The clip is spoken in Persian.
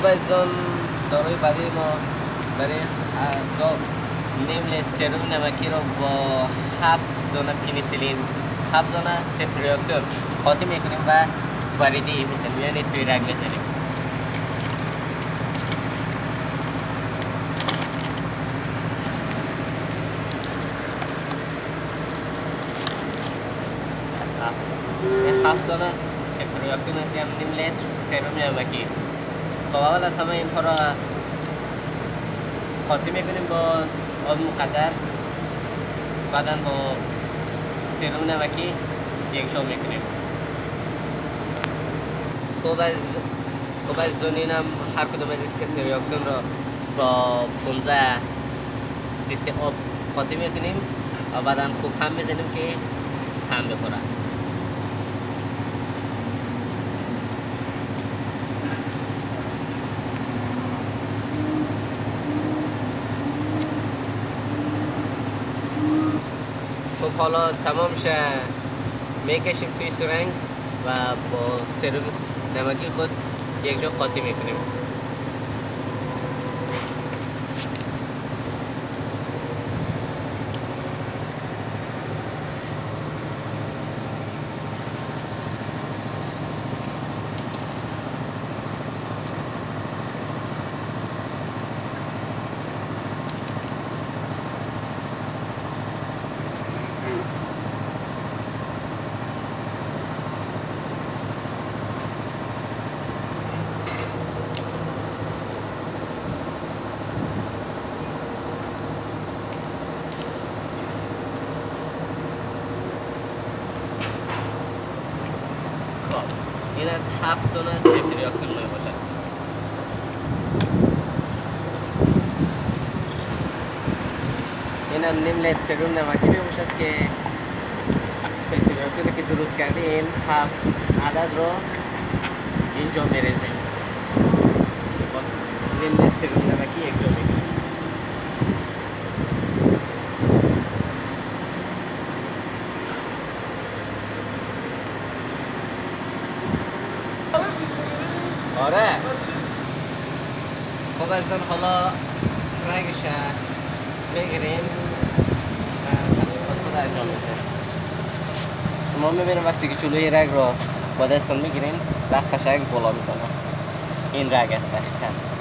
خب عزیزان داروی بعدی ما برای دو نیم لیتر سرم نمکی رو با 7 دانه پنیسیلین 7 دانه صفر ریاکسیون قاطی میکنیم و واردی میزنیم، یعنی توی رگ میزنیم. این 7 دانه صفر ریاکسیون است، یعنی نیم لیتر سرم نمکی. خب اول از همه اینها را قاطی میکنیم با آب مقدر، بعدا با سرم نمکی یکجا میکنیم. خب از اینم هر کدوم از این صفر ریاکسیون را با 15 cc آب قاطی میکنیم و بعدا خوب هم میزنیم که هم بخوره. خب حالا تمام شه میکشیم توی سرنگ و با سرم نمکی خود یک جا قاطی میکنیم. این از 7 دانه صفر ریاکسیون می باشد. این هم نیم لیتر سرم نمکی می باشد که صفر ریاکسیونی که درست کردیم 7 عدد را اینجا می ریزیم. بس نیم لیتر سرم نمکی یک جا می کنیم. آره خب از حالا رنگش بگیریم و خود انجام میدیم. شما میبینید وقتی که جلوی رگ را با دستان میگیرین رگ قشنگ بالا میکنه. این رگ است دقیقاً.